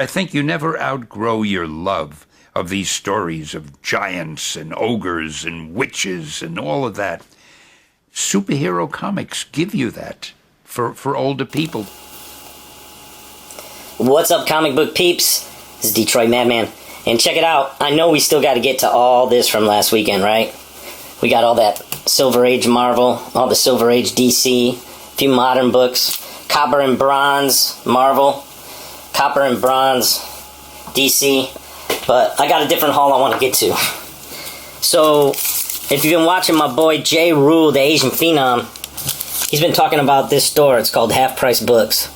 I think you never outgrow your love of these stories of giants and ogres and witches and all of that. Superhero comics give you that for older people. What's up, comic book peeps? This is Detroit Madman. And check it out. I know we still got to get to all this from last weekend, right? We got all that Silver Age Marvel, all the Silver Age DC, a few modern books, Copper and Bronze Marvel, Copper and Bronze DC, but I got a different haul I want to get to. So, if you've been watching my boy J. Rule, the Asian Phenom, he's been talking about this store. It's called Half Price Books.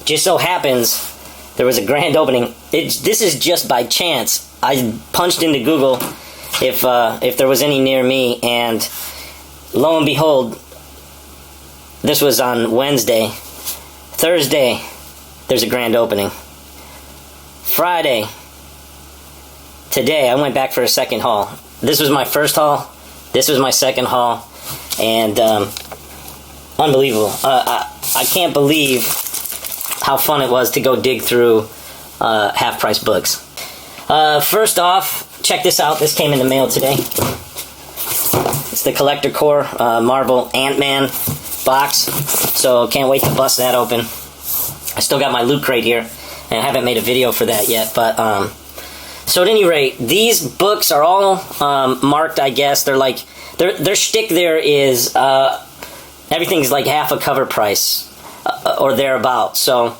Just so happens, there was a grand opening. This is just by chance. I punched into Google if there was any near me, and lo and behold, this was on Wednesday. Thursday, there's a grand opening. Friday, today, I went back for a second haul. This was my first haul. This was my second haul. And unbelievable. I can't believe how fun it was to go dig through half-price books. First off, check this out. This came in the mail today. It's the Collector Core Marvel Ant-Man box. So can't wait to bust that open. I still got my loot crate here, and I haven't made a video for that yet. But so at any rate, these books are all marked, I guess. They're like their shtick there is everything's like half a cover price or thereabout. So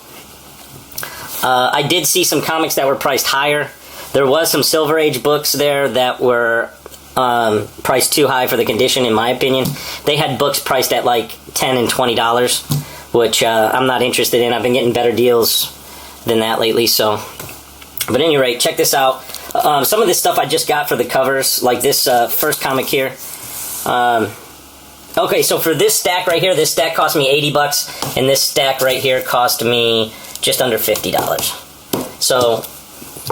I did see some comics that were priced higher. There was some Silver Age books there that were priced too high for the condition, in my opinion. They had books priced at like $10 and $20, which I'm not interested in. I've been getting better deals than that lately. So, but at any rate, check this out. Some of this stuff I just got for the covers, like this first comic here. Okay, so for this stack right here, this stack cost me $80, and this stack right here cost me just under $50. So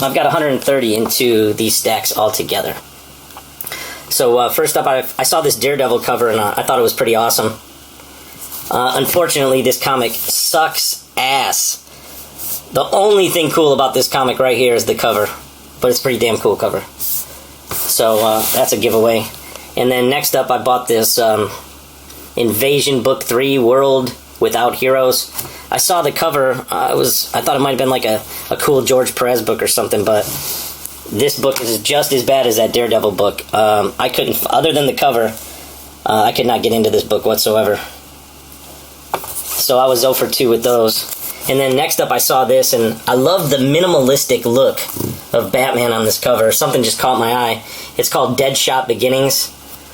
I've got 130 into these stacks altogether. So first up, I saw this Daredevil cover, and I thought it was pretty awesome. Unfortunately, this comic sucks ass. The only thing cool about this comic right here is the cover, but it's a pretty damn cool cover. So that's a giveaway. And then next up, I bought this Invasion Book 3 World Without Heroes. I saw the cover. I thought it might have been like a cool George Perez book or something, but this book is just as bad as that Daredevil book. I couldn't, other than the cover, I could not get into this book whatsoever. So I was 0 for 2 with those. And then next up I saw this, and I love the minimalistic look of Batman on this cover. Something just caught my eye. It's called Deadshot Beginnings,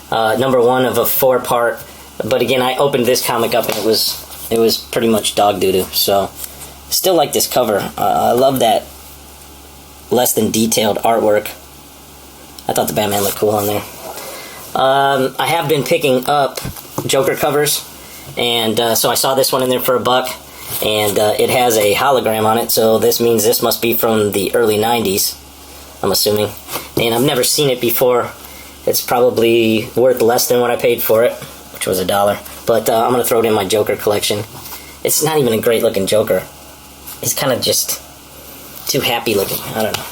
#1 of a 4-part. But again, I opened this comic up, and it was pretty much dog doo-doo. So still like this cover. I love that less than detailed artwork. I thought the Batman looked cool on there. I have been picking up Joker covers, and so I saw this one in there for $1, and it has a hologram on it, so this means this must be from the early 90s, I'm assuming. And I've never seen it before. It's probably worth less than what I paid for it, which was $1. But I'm going to throw it in my Joker collection. It's not even a great looking Joker. He's kind of just too happy looking. I don't know.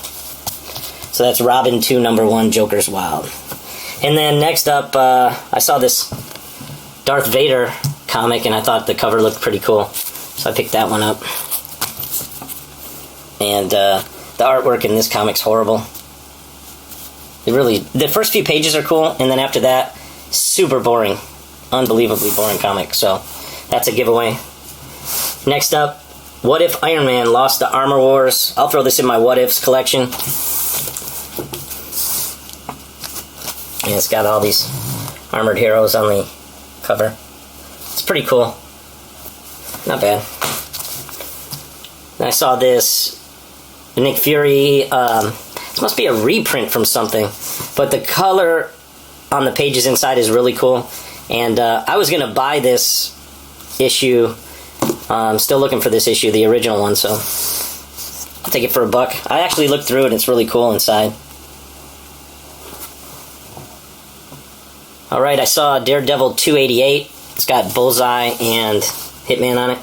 So that's Robin 2 #1, Joker's Wild. And then next up, I saw this Darth Vader comic, and I thought the cover looked pretty cool. So I picked that one up. And the artwork in this comic's horrible. The first few pages are cool, and then after that, super boring. Unbelievably boring comic. So that's a giveaway. Next up, What If Iron Man Lost to Armor Wars? I'll throw this in my What Ifs collection. And it's got all these armored heroes on the cover. It's pretty cool. Not bad. And I saw this Nick Fury. This must be a reprint from something. But the color on the pages inside is really cool. And I was going to buy this issue. I'm still looking for this issue, the original one, so I'll take it for $1. I actually looked through it, and it's really cool inside. Alright, I saw Daredevil 288. It's got Bullseye and Hitman on it.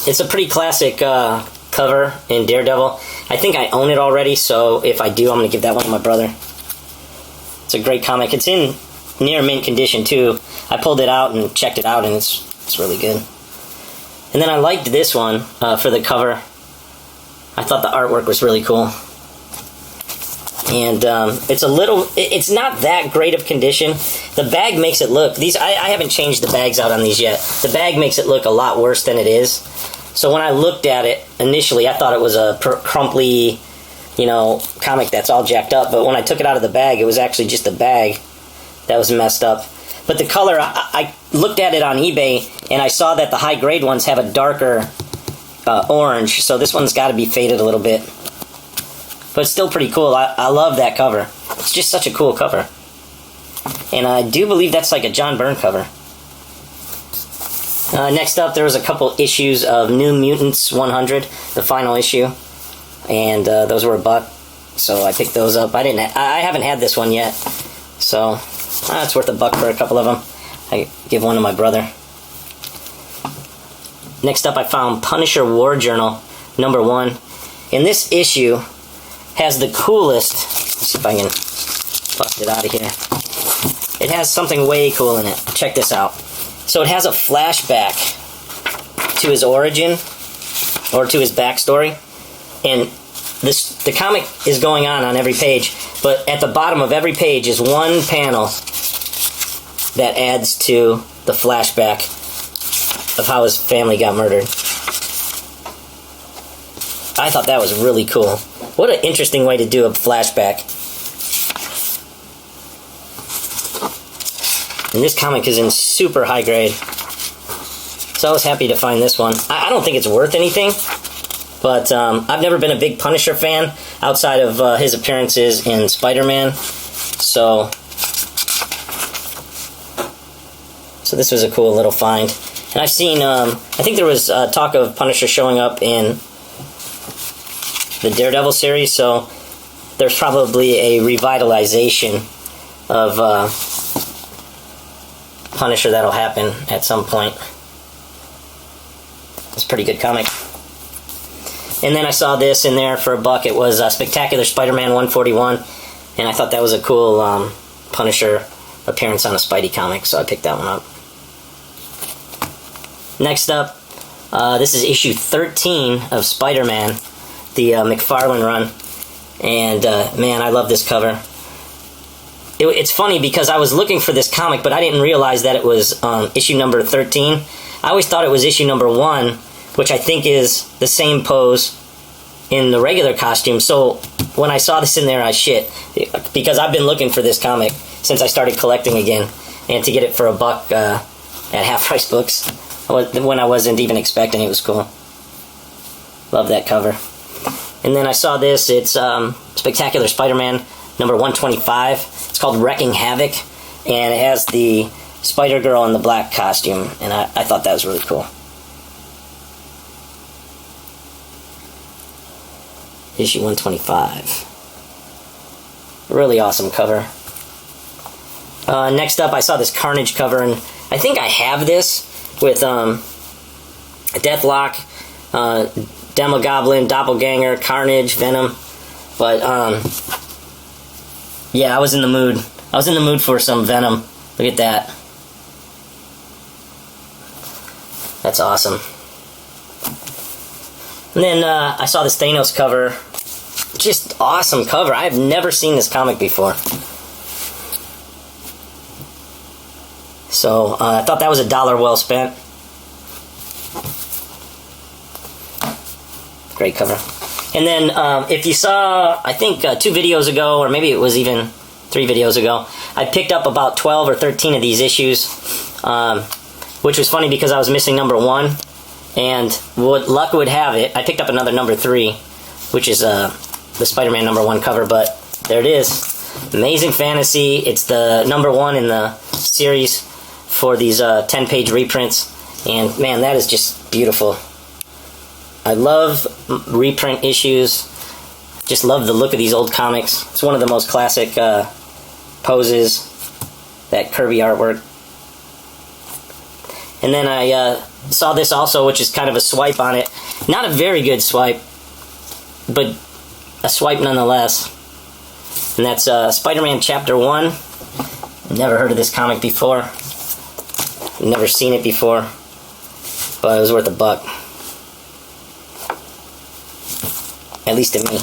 It's a pretty classic cover in Daredevil. I think I own it already, so if I do, I'm going to give that one to my brother. It's a great comic. It's in near mint condition, too. I pulled it out and checked it out, and it's really good. And then I liked this one for the cover. I thought the artwork was really cool. And it's not that great of condition. The bag makes it look, I haven't changed the bags out on these yet. The bag makes it look a lot worse than it is. So when I looked at it initially, I thought it was a crumply, comic that's all jacked up. But when I took it out of the bag, it was actually just the bag that was messed up. But the color, I looked at it on eBay, and I saw that the high grade ones have a darker orange. So this one's got to be faded a little bit. But it's still pretty cool. I love that cover. It's just such a cool cover. And I do believe that's like a John Byrne cover. Next up, there was a couple issues of New Mutants 100, the final issue. And those were $1. So I picked those up. I haven't had this one yet. So it's worth $1 for a couple of them. I give one to my brother. Next up, I found Punisher War Journal #1. In this issue, has the coolest, let's see if I can bust it out of here. It has something way cool in it. Check this out. So it has a flashback to his origin, or to his backstory, and the comic is going on every page, but at the bottom of every page is one panel that adds to the flashback of how his family got murdered. I thought that was really cool. What an interesting way to do a flashback. And this comic is in super high grade. So I was happy to find this one. I don't think it's worth anything, but I've never been a big Punisher fan outside of his appearances in Spider-Man. So this was a cool little find. And I've seen, I think there was talk of Punisher showing up in the Daredevil series, so there's probably a revitalization of Punisher that'll happen at some point. It's a pretty good comic. And then I saw this in there for $1. It was Spectacular Spider-Man 141, and I thought that was a cool Punisher appearance on a Spidey comic, so I picked that one up. Next up, this is issue 13 of Spider-Man, the McFarlane run, and man, I love this cover. It's funny because I was looking for this comic, but I didn't realize that it was issue number 13. I always thought it was issue number 1, which I think is the same pose in the regular costume. So when I saw this in there, I shit, because I've been looking for this comic since I started collecting again, and to get it for $1 at Half Price Books when I wasn't even expecting it was cool. Love that cover. And then I saw this. It's Spectacular Spider-Man number 125. It's called Wrecking Havoc, and it has the Spider-Girl in the black costume, and I thought that was really cool. Issue 125. Really awesome cover. Next up, I saw this Carnage cover, and I think I have this with Deathlock, Demogoblin, Doppelganger, Carnage, Venom. But yeah, I was in the mood. I was in the mood for some Venom. Look at that. That's awesome. And then I saw this Thanos cover. Just awesome cover. I've never seen this comic before. So I thought that was $1 well spent. Great cover. And then if you saw, I think 2 videos ago, or maybe it was even 3 videos ago, I picked up about 12 or 13 of these issues, which was funny because I was missing number 1. And what luck would have it, I picked up another number 3, which is the Spider-Man number 1 cover, but there it is. Amazing Fantasy. It's the number 1 in the series for these 10-page reprints. And man, that is just beautiful. I love reprint issues. Just love the look of these old comics. It's one of the most classic poses, that Kirby artwork. And then I saw this also, which is kind of a swipe on it. Not a very good swipe, but a swipe nonetheless. And that's Spider-Man Chapter 1. Never heard of this comic before. Never seen it before. But it was worth $1. At least to me.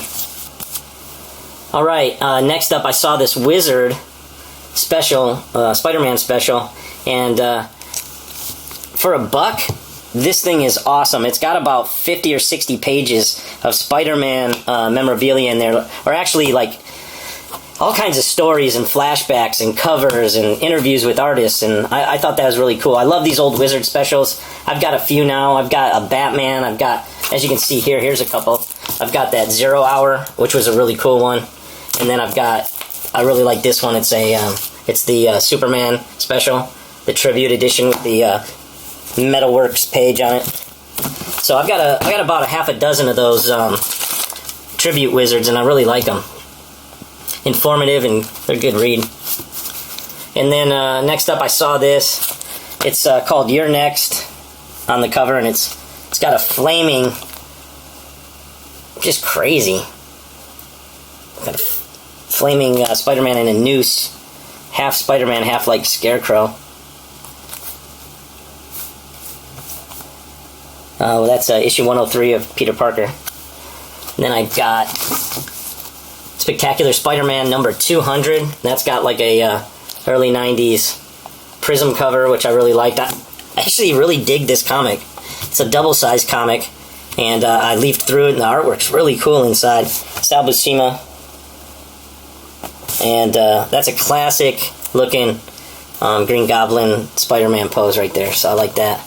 Alright, next up I saw this Wizard special, Spider-Man special. And for $1, this thing is awesome. It's got about 50 or 60 pages of Spider-Man memorabilia in there. Or actually, like, all kinds of stories and flashbacks and covers and interviews with artists, and I thought that was really cool. I love these old Wizard specials. I've got a few now. I've got a Batman. I've got, as you can see here, here's a couple. I've got that 0 Hour, which was a really cool one. And then I've got, I really like this one. It's the Superman special, the tribute edition with the Metalworks page on it. So I got about a half a dozen of those tribute Wizards, and I really like them. Informative, and they're a good read. And then next up I saw this. It's called You're Next on the cover, and it's got a flaming, just crazy, got a flaming Spider-Man in a noose, half Spider-Man, half like Scarecrow. Well, that's issue 103 of Peter Parker. And then I got Spectacular Spider-Man number 200. That's got like a early 90s Prism cover, which I really liked. I actually really dig this comic. It's a double-sized comic, and I leafed through it, and the artwork's really cool inside. Sal Buscema. And that's a classic-looking Green Goblin Spider-Man pose right there, so I like that.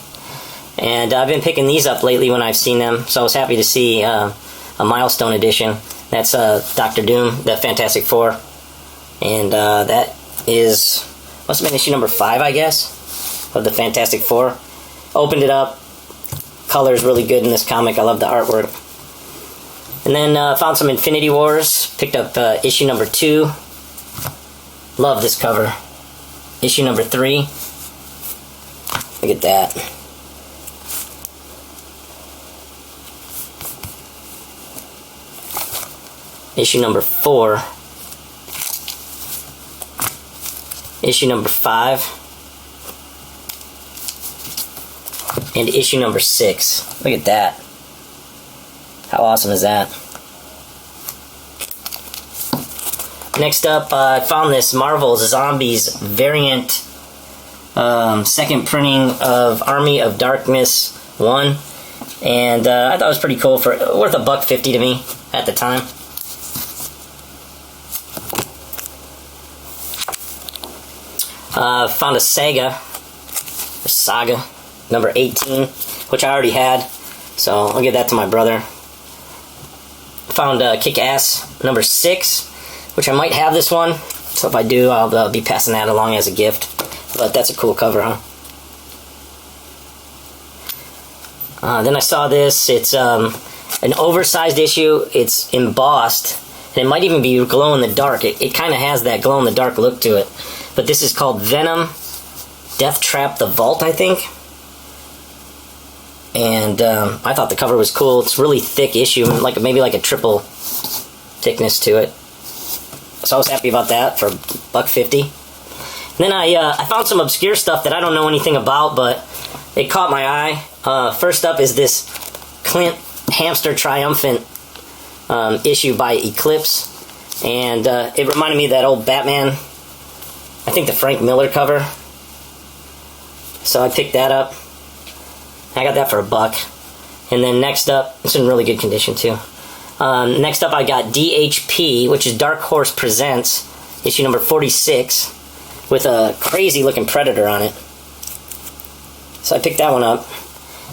And I've been picking these up lately when I've seen them, so I was happy to see a milestone edition. That's Doctor Doom, the Fantastic Four. And that is, must have been issue number 5, I guess, of the Fantastic Four. Opened it up. Color's really good in this comic. I love the artwork. And then found some Infinity Wars. Picked up issue number 2. Love this cover. Issue number 3. Look at that. Issue number 4. Issue number 5. And issue number 6. Look at that. How awesome is that? Next up, I found this Marvel Zombies variant second printing of Army of Darkness 1. And I thought it was pretty cool, for worth $1.50 to me at the time. Found a Saga number 18, which I already had, so I'll give that to my brother. Found Kick-Ass number 6, which I might have this one, so if I do, I'll be passing that along as a gift. But that's a cool cover, huh? Then I saw this. It's an oversized issue. It's embossed, and it might even be glow in the dark. It kind of has that glow in the dark look to it. But this is called Venom, Death Trap the Vault, I think. And I thought the cover was cool. It's a really thick issue, maybe like a triple thickness to it. So I was happy about that for $1.50. And then I found some obscure stuff that I don't know anything about, but it caught my eye. First up is this Clint Hamster Triumphant issue by Eclipse. And it reminded me of that old Batman, I think the Frank Miller cover. So I picked that up. I got that for $1. And then next up, it's in really good condition too. Next up I got DHP, which is Dark Horse Presents, issue number 46, with a crazy looking Predator on it. So I picked that one up.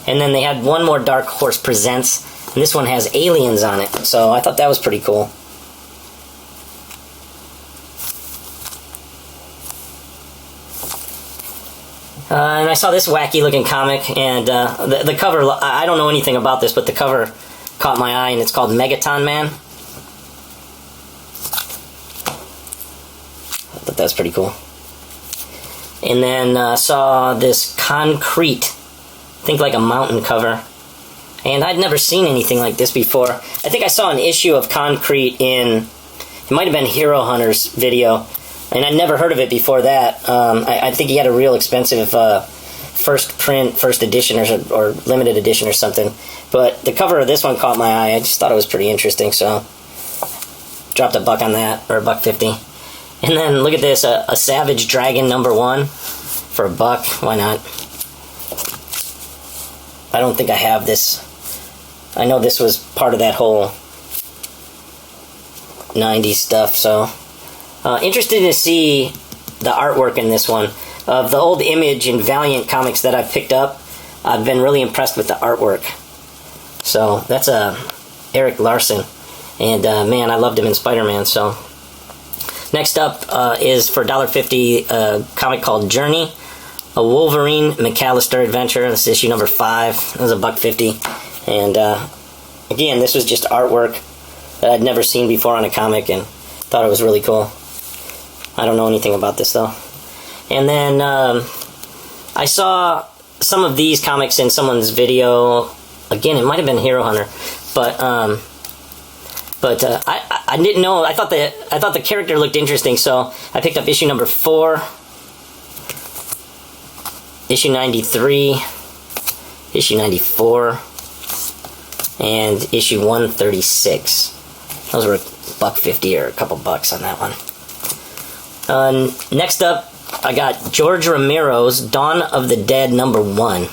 And then they had one more Dark Horse Presents, and this one has aliens on it. So I thought that was pretty cool. And I saw this wacky looking comic, and the cover, I don't know anything about this, but the cover caught my eye, and it's called Megaton Man. I thought that was pretty cool. And then saw this Concrete, think like a mountain cover. And I'd never seen anything like this before. I think I saw an issue of Concrete in, it might have been Hero Hunter's video, and I'd never heard of it before that. I think he had a real expensive first print, first edition, or limited edition or something. But the cover of this one caught my eye. I just thought it was pretty interesting, so dropped $1 on that, or $1.50. And then look at this, a Savage Dragon #1 for $1. Why not? I don't think I have this. I know this was part of that whole 90s stuff, so interested to see the artwork in this one. Of the old Image and Valiant comics that I've picked up, I've been really impressed with the artwork. So that's Eric Larson, and man, I loved him in Spider-Man. So next up is for $1.50 a comic called Journey, a Wolverine McAllister adventure. This is issue number 5. It was $1.50. And again, this was just artwork that I'd never seen before on a comic, and thought it was really cool. I don't know anything about this though. And then I saw some of these comics in someone's video. Again, it might have been Hero Hunter, but I didn't know. I thought the character looked interesting, so I picked up issue number 4, issue 93, issue 94. And issue 136. Those were $1.50 or a couple bucks on that one. Next up, I got George Romero's Dawn of the Dead #1,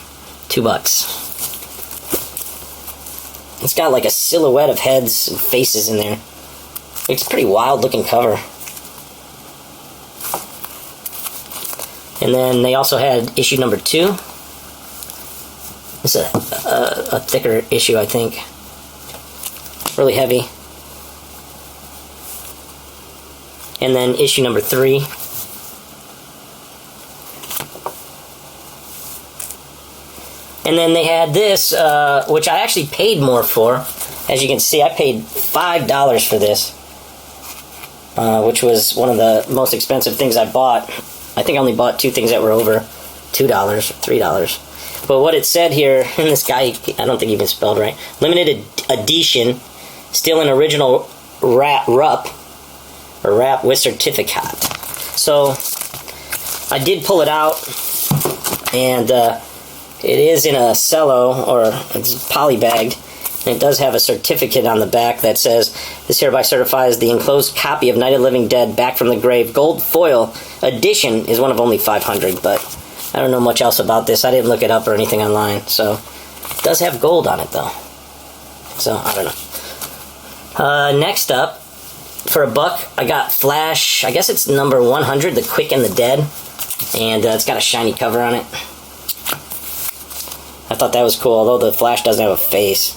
$2. It's got like a silhouette of heads and faces in there. It's a pretty wild looking cover. And then they also had issue number 2. It's a thicker issue, I think. Really heavy. And then issue number 3. And then they had this, which I actually paid more for. As you can see, I paid $5 for this, which was one of the most expensive things I bought. I think I only bought 2 things that were over $2 or $3. But what it said here, and this guy, I don't think he even spelled right, limited edition, still an original wrap with certificate. So I did pull it out, and it is in a cello, or it's polybagged, and it does have a certificate on the back that says, "This hereby certifies the enclosed copy of Night of the Living Dead Back from the Grave Gold Foil Edition is one of only 500, but I don't know much else about this. I didn't look it up or anything online, so it does have gold on it, though. So, I don't know. Next up, for $1, I got Flash. I guess it's number 100, The Quick and the Dead, and it's got a shiny cover on it. I thought that was cool, although the Flash doesn't have a face.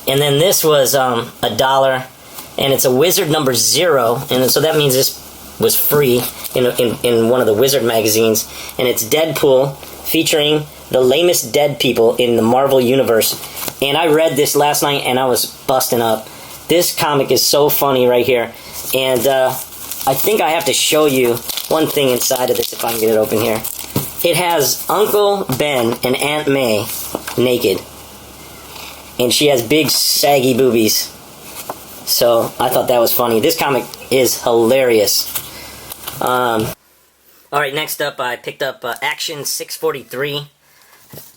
And then this was $1, and it's a Wizard number 0, and so that means this was free in one of the Wizard magazines, and it's Deadpool featuring the lamest dead people in the Marvel Universe. And I read this last night, and I was busting up. This comic is so funny right here, and I think I have to show you one thing inside of this if I can get it open here. It has Uncle Ben and Aunt May naked, and she has big saggy boobies. So I thought that was funny. This comic is hilarious. Alright, next up I picked up Action 643.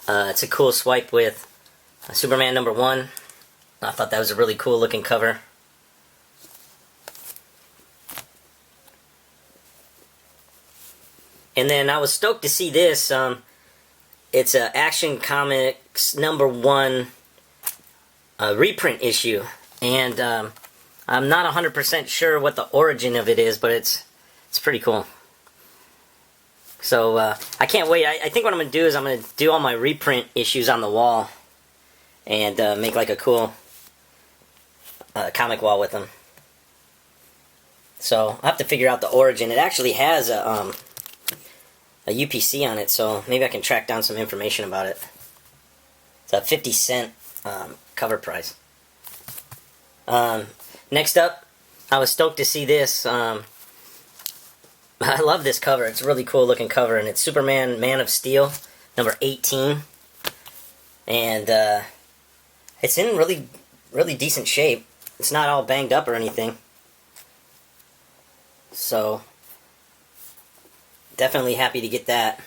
It's a cool swipe with Superman #1. I thought that was a really cool looking cover. And then I was stoked to see this. It's Action Comics #1 reprint issue. And I'm not 100% sure what the origin of it is, but it's pretty cool. So I can't wait. I think what I'm going to do is I'm going to do all my reprint issues on the wall and make like a cool comic wall with them. So I'll have to figure out the origin. It actually has a UPC on it, so maybe I can track down some information about it. It's a 50-cent cover price. Next up, I was stoked to see this. I love this cover. It's a really cool looking cover, and it's Superman Man of Steel, number 18. And it's in really, really decent shape. It's not all banged up or anything. So, definitely happy to get that.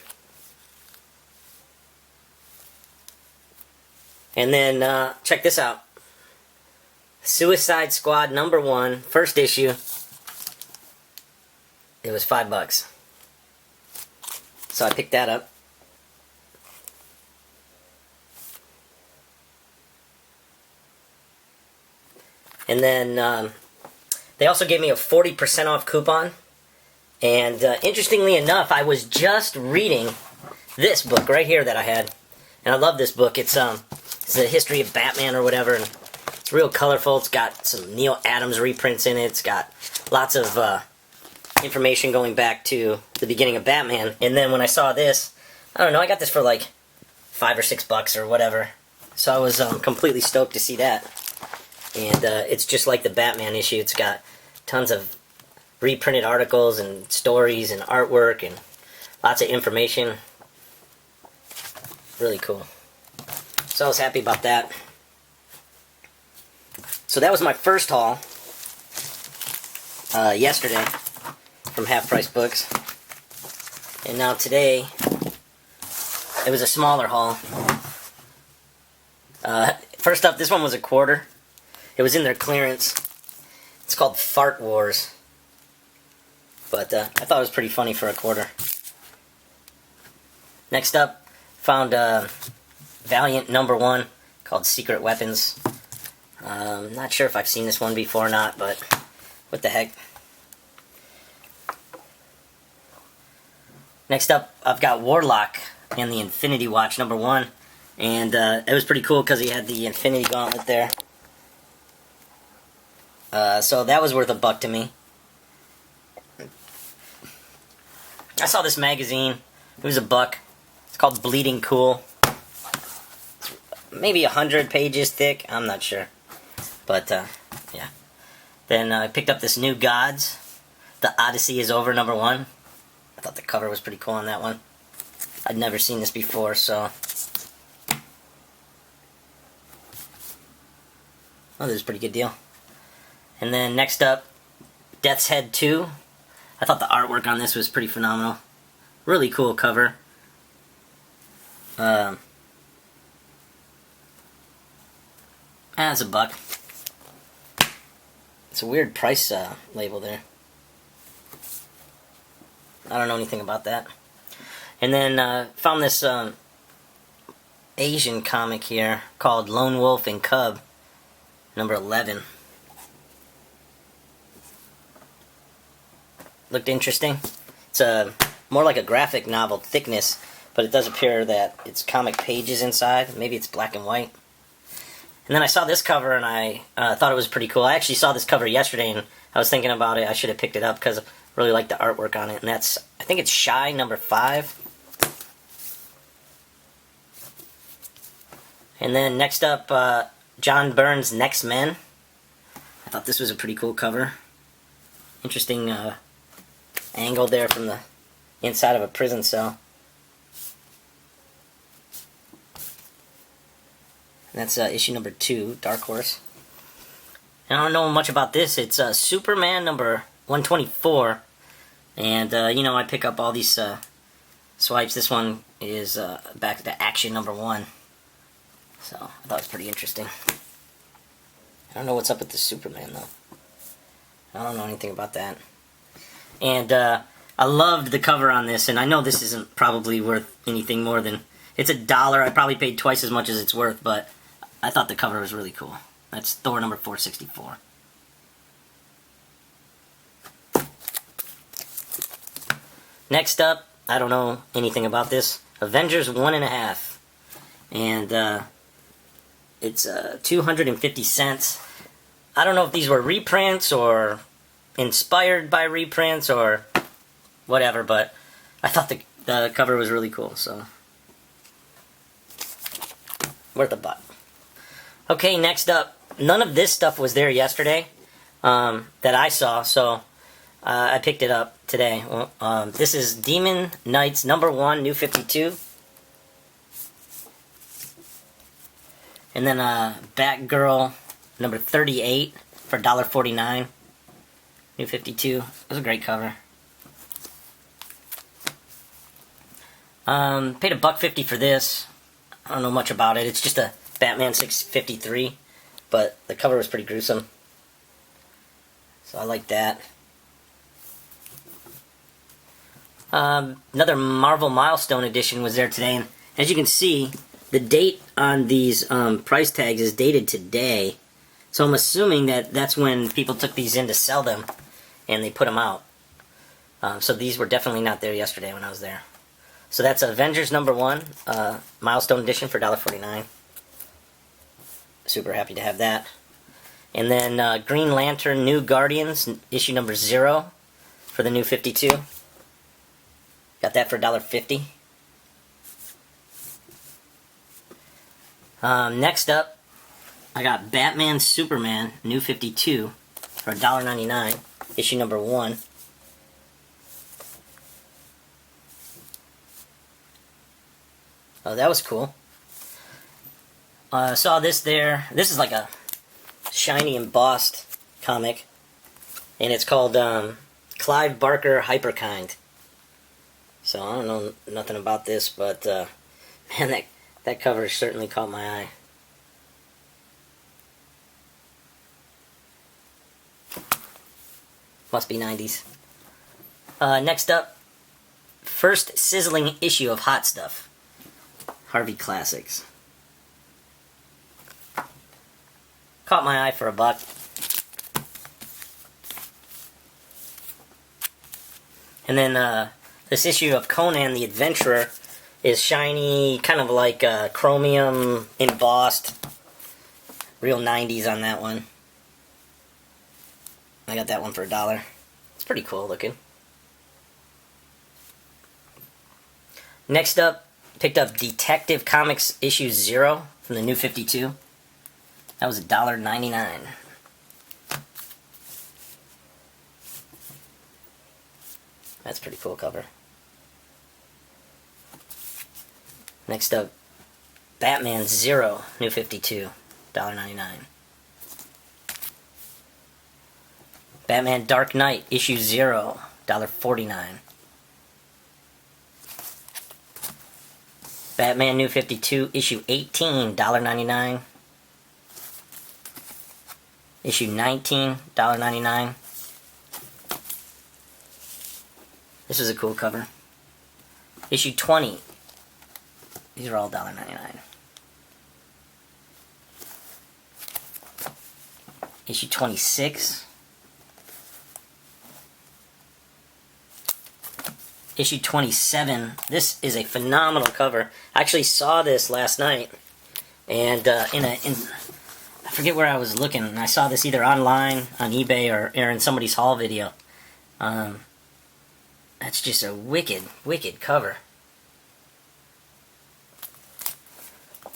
And then, check this out. Suicide Squad number 1, first issue. It was $5. So I picked that up. And then they also gave me a 40% off coupon. And interestingly enough, I was just reading this book right here that I had. And I love this book. It's the history of Batman or whatever. And it's real colorful. It's got some Neil Adams reprints in it. It's got lots of information going back to the beginning of Batman. And then when I saw this, I don't know, I got this for like $5 or $6 or whatever. So I was completely stoked to see that. And it's just like the Batman issue. It's got tons of reprinted articles and stories and artwork and lots of information. Really cool. So I was happy about that. So that was my first haul yesterday from Half Price Books. And now today, it was a smaller haul. First up, this one was a quarter. It was in their clearance. It's called Fart Wars. But I thought it was pretty funny for a quarter. Next up, found Valiant number 1 called Secret Weapons. Not sure if I've seen this one before or not, but what the heck. Next up, I've got Warlock and the Infinity Watch number 1. And it was pretty cool because he had the Infinity Gauntlet there. So that was worth $1 to me. I saw this magazine. It was $1. It's called Bleeding Cool. It's maybe 100 pages thick. I'm not sure. But, yeah. Then I picked up this New Gods. The Odyssey is Over number 1. I thought the cover was pretty cool on that one. I'd never seen this before, so... Oh, this is a pretty good deal. And then next up, Death's Head 2. I thought the artwork on this was pretty phenomenal. Really cool cover. That's $1. It's a weird price label there. I don't know anything about that. And then found this Asian comic here called Lone Wolf and Cub, number 11. Looked interesting. It's more like a graphic novel thickness, but it does appear that it's comic pages inside. Maybe it's black and white. And then I saw this cover and I thought it was pretty cool. I actually saw this cover yesterday and I was thinking about it. I should have picked it up because I really like the artwork on it. And that's, I think it's Shy number 5. And then next up, John Byrne's Next Men. I thought this was a pretty cool cover. Interesting angle there from the inside of a prison cell. And that's issue number 2, Dark Horse. And I don't know much about this. It's Superman number 124. And, you know, I pick up all these swipes. This one is back to Action number 1. So, I thought it was pretty interesting. I don't know what's up with the Superman, though. I don't know anything about that. And I loved the cover on this, and I know this isn't probably worth anything more than... It's $1. I probably paid twice as much as it's worth, but I thought the cover was really cool. That's Thor number 464. Next up, I don't know anything about this. Avengers 1.5. And it's 250 cents. I don't know if these were reprints or inspired by reprints or whatever, but I thought the cover was really cool, so worth $1. Okay, next up, none of this stuff was there yesterday that I saw, so I picked it up today. Well, this is Demon Knights #1, New 52. And then Batgirl #38 for $1.49. New 52. It was a great cover. Paid $1.50 for this. I don't know much about it. It's just a Batman 653, but the cover was pretty gruesome. So I like that. Another Marvel Milestone edition was there today, and as you can see, the date on these price tags is dated today. So I'm assuming that that's when people took these in to sell them, and they put them out. So these were definitely not there yesterday when I was there. So that's Avengers #1, Milestone Edition for $1.49. Super happy to have that. And then Green Lantern New Guardians, issue #0 for the New 52. Got that for $1.50. Next up, I got Batman Superman New 52 for $1.99, issue #1. Oh, that was cool. Saw this there. This is like a shiny embossed comic, and it's called Clive Barker Hyperkind. So I don't know nothing about this, but man, that cover certainly caught my eye. Must be 90s. Next up, first sizzling issue of Hot Stuff. Harvey Classics. Caught my eye for $1. And then this issue of Conan the Adventurer is shiny, kind of like chromium embossed. Real 90s on that one. I got that one for $1. It's pretty cool looking. Next up, picked up Detective Comics issue 0 from the New 52. That was $1.99. That's a pretty cool cover. Next up, Batman 0, New 52, $1.99. Batman Dark Knight issue 0, $1.49. Batman New 52 issue 18, $1.99. Issue 19, $1.99. This is a cool cover. Issue 20. These are all $1.99. Issue 26. Issue 27. This is a phenomenal cover. I actually saw this last night, and I forget where I was looking, and I saw this either online, on eBay, or in somebody's haul video. That's just a wicked, wicked cover.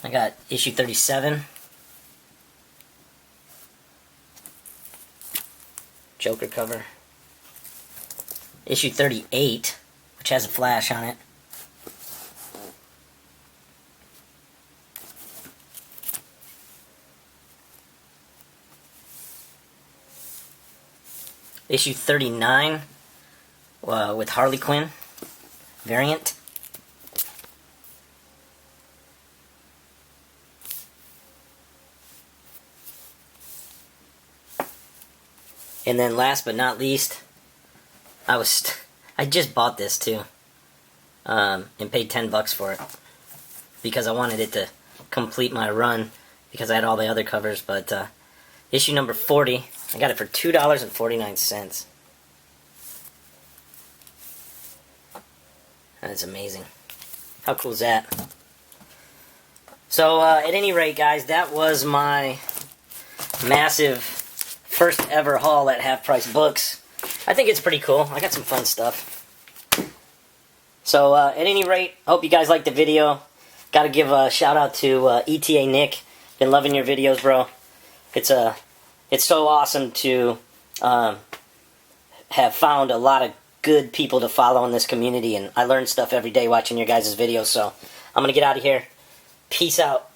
I got issue 37. Joker cover. Issue 38, which has a Flash on it. Issue 39 with Harley Quinn variant. And then last but not least, I just bought this too, and paid $10 for it because I wanted it to complete my run because I had all the other covers. But issue number 40, I got it for $2.49. That's amazing. How cool is that? So at any rate, guys, that was my massive first ever haul at Half Price Books. I think it's pretty cool. I got some fun stuff. So at any rate, I hope you guys liked the video. Got to give a shout out to ETA Nick. Been loving your videos, bro. It's so awesome to have found a lot of good people to follow in this community, and I learn stuff every day watching your guys' videos, so I'm going to get out of here. Peace out.